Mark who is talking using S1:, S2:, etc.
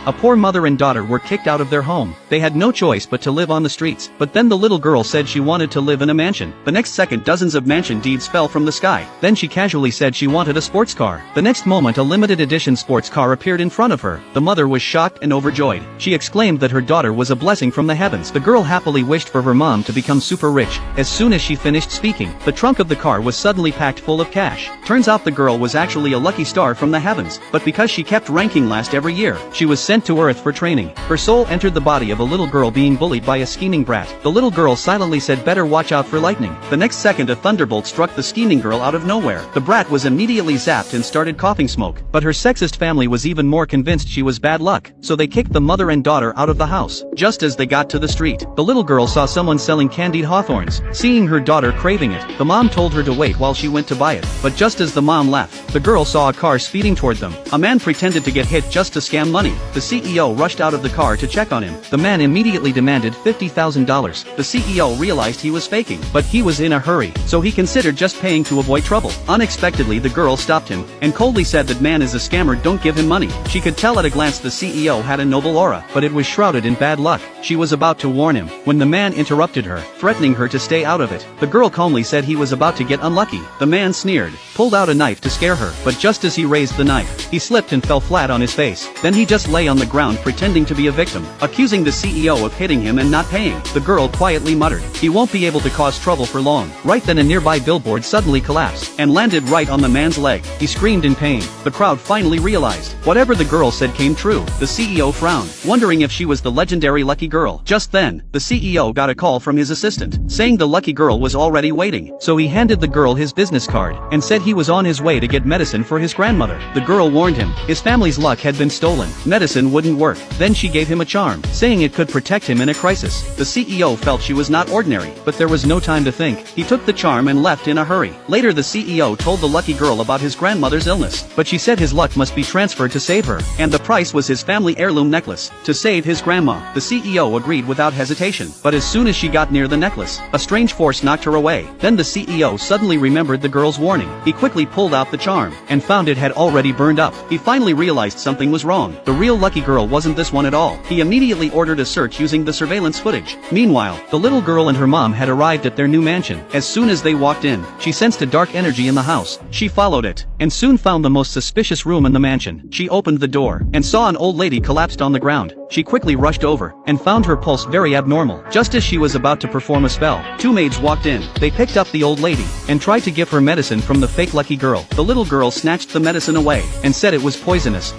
S1: A poor mother and daughter were kicked out of their home. They had no choice but to live on the streets. But then the little girl said she wanted to live in a mansion. The next second dozens of mansion deeds fell from the sky. Then she casually said she wanted a sports car. The next moment a limited edition sports car appeared in front of her. The mother was shocked and overjoyed. She exclaimed that her daughter was a blessing from the heavens. The girl happily wished for her mom to become super rich. As soon as she finished speaking, the trunk of the car was suddenly packed full of cash. Turns out the girl was actually a lucky star from the heavens, but because she kept ranking last every year, she was sent to Earth for training. Her soul entered the body of a little girl being bullied by a scheming brat. The little girl silently said, "Better watch out for lightning." The next second a thunderbolt struck the scheming girl out of nowhere. The brat was immediately zapped and started coughing smoke, but her sexist family was even more convinced she was bad luck, so they kicked the mother and daughter out of the house. Just as they got to the street, the little girl saw someone selling candied hawthorns. Seeing her daughter craving it, the mom told her to wait while she went to buy it. But just as the mom left, the girl saw a car speeding toward them. A man pretended to get hit just to scam money. The CEO rushed out of the car to check on him. The man immediately demanded $50,000. The CEO realized he was faking, but he was in a hurry, so he considered just paying to avoid trouble. Unexpectedly the girl stopped him, and coldly said that man is a scammer, don't give him money. She could tell at a glance the CEO had a noble aura, but it was shrouded in bad luck. She was about to warn him, when the man interrupted her, threatening her to stay out of it. The girl calmly said he was about to get unlucky. The man sneered, pulled out a knife to scare her, but just as he raised the knife, he slipped and fell flat on his face. Then he just lay on the ground pretending to be a victim, accusing the CEO of hitting him and not paying. The girl quietly muttered, "He won't be able to cause trouble for long." Right then a nearby billboard suddenly collapsed, and landed right on the man's leg. He screamed in pain. The crowd finally realized, whatever the girl said came true. The CEO frowned, wondering if she was the legendary lucky girl. Just then, the CEO got a call from his assistant, saying the lucky girl was already waiting. So he handed the girl his business card, and said he was on his way to get medicine for his grandmother. The girl warned him, his family's luck had been stolen. Medicine wouldn't work. Then she gave him a charm, saying it could protect him in a crisis. The CEO felt she was not ordinary, but there was no time to think. He took the charm and left in a hurry. Later the CEO told the lucky girl about his grandmother's illness, but she said his luck must be transferred to save her, and the price was his family heirloom necklace, to save his grandma. The CEO agreed without hesitation, but as soon as she got near the necklace, a strange force knocked her away. Then the CEO suddenly remembered the girl's warning. He quickly pulled out the charm, and found it had already burned up. He finally realized something was wrong. The real lucky girl wasn't this one at all. He immediately ordered a search using the surveillance footage. Meanwhile, the little girl and her mom had arrived at their new mansion. As soon as they walked in, she sensed a dark energy in the house. She followed it, and soon found the most suspicious room in the mansion. She opened the door, and saw an old lady collapsed on the ground. She quickly rushed over, and found her pulse very abnormal. Just as she was about to perform a spell, two maids walked in. They picked up the old lady, and tried to give her medicine from the fake lucky girl. The little girl snatched the medicine away, and said it was poisonous.